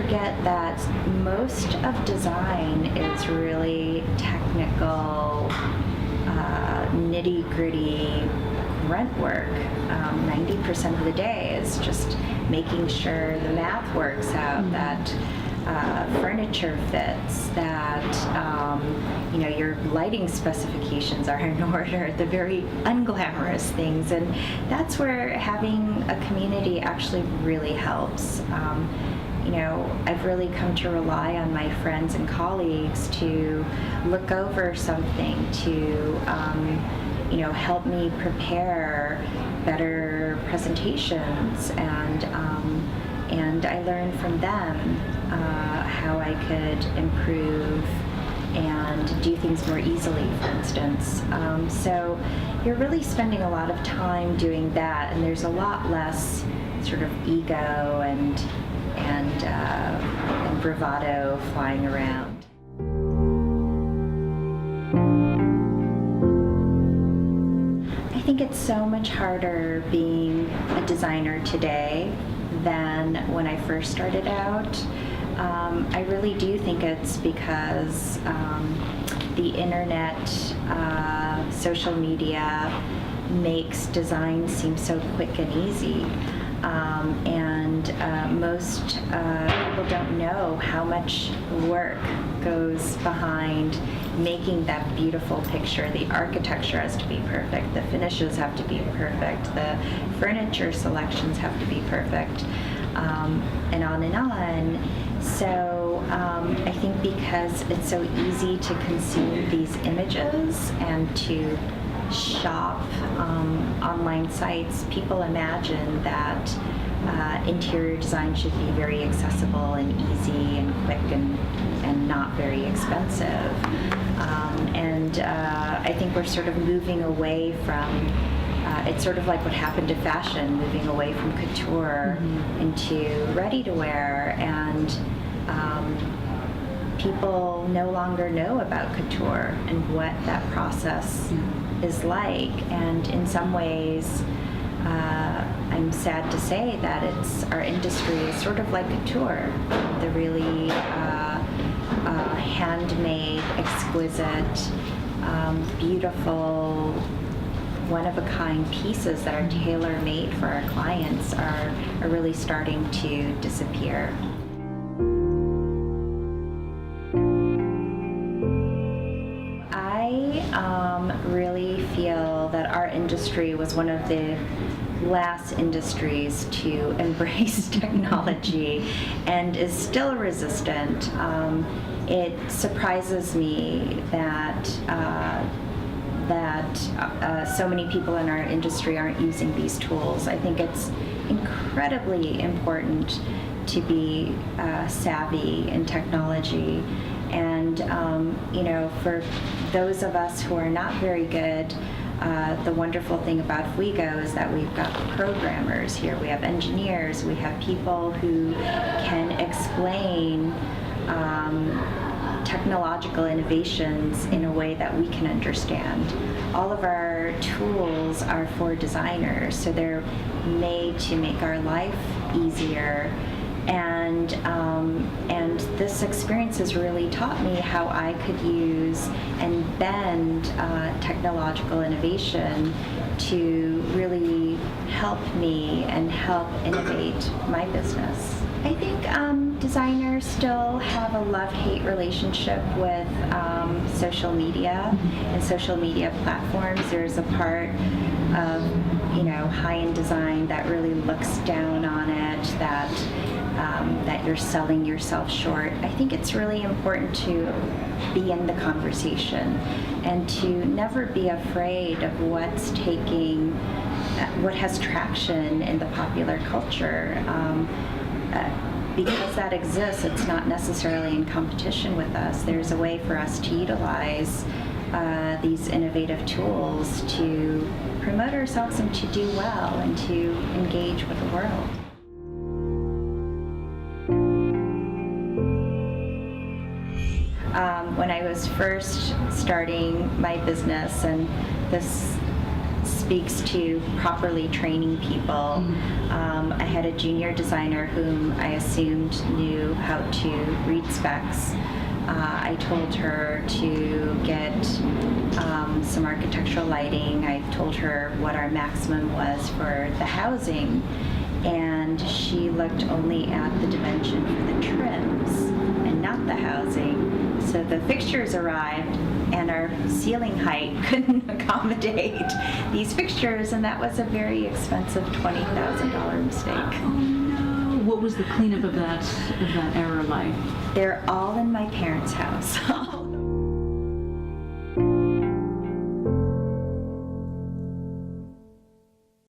forget that most of design is really technical, nitty-gritty grunt work. 90% of the day is just making sure the math works out, that furniture fits, that your lighting specifications are in order, the very unglamorous things. And that's where having a community actually really helps. I've really come to rely on my friends and colleagues to look over something, to help me prepare better presentations, and I learned from them how I could improve and do things more easily, for instance. So you're really spending a lot of time doing that, and there's a lot less sort of ego and bravado flying around. I think it's so much harder being a designer today than when I first started out. I really do think it's because the internet, social media makes design seem so quick and easy. Most people don't know how much work goes behind making that beautiful picture. The architecture has to be perfect, the finishes have to be perfect, the furniture selections have to be perfect, and on and on. So I think because it's so easy to consume these images and to shop online sites, people imagine that interior design should be very accessible and easy and quick and not very expensive. I think we're sort of moving away from, it's sort of like what happened to fashion, moving away from couture into ready-to-wear, and people no longer know about couture and what that process is like. And in some ways, I'm sad to say that our industry is sort of like couture, the really handmade, exquisite, beautiful, one-of-a-kind pieces that are tailor-made for our clients are really starting to disappear. I really feel that our industry was one of the last industries to embrace technology and is still resistant. It surprises me that so many people in our industry aren't using these tools. I think it's incredibly important to be savvy in technology, and for those of us who are not very good, the wonderful thing about Fuigo is that we've got programmers here, we have engineers, we have people who can explain technological innovations in a way that we can understand. All of our tools are for designers, so they're made to make our life easier. And this experience has really taught me how I could use and bend technological innovation to really help me and help innovate my business. I think designers still have a love-hate relationship with social media and social media platforms. There's a part of high-end design that really looks down on it, that you're selling yourself short. I think it's really important to be in the conversation and to never be afraid of what has traction in the popular culture. Because that exists, it's not necessarily in competition with us. There's a way for us to utilize these innovative tools to promote ourselves and to do well and to engage with the world. When I was first starting my business, and this speaks to properly training people. I had a junior designer whom I assumed knew how to read specs. I told her to get some architectural lighting. I told her what our maximum was for the housing, and she looked only at the dimension for the trims and not the housing. So the fixtures arrived, and our ceiling height couldn't accommodate these fixtures, and that was a very expensive $20,000 mistake. Oh no! What was the cleanup of that error like? They're all in my parents' house.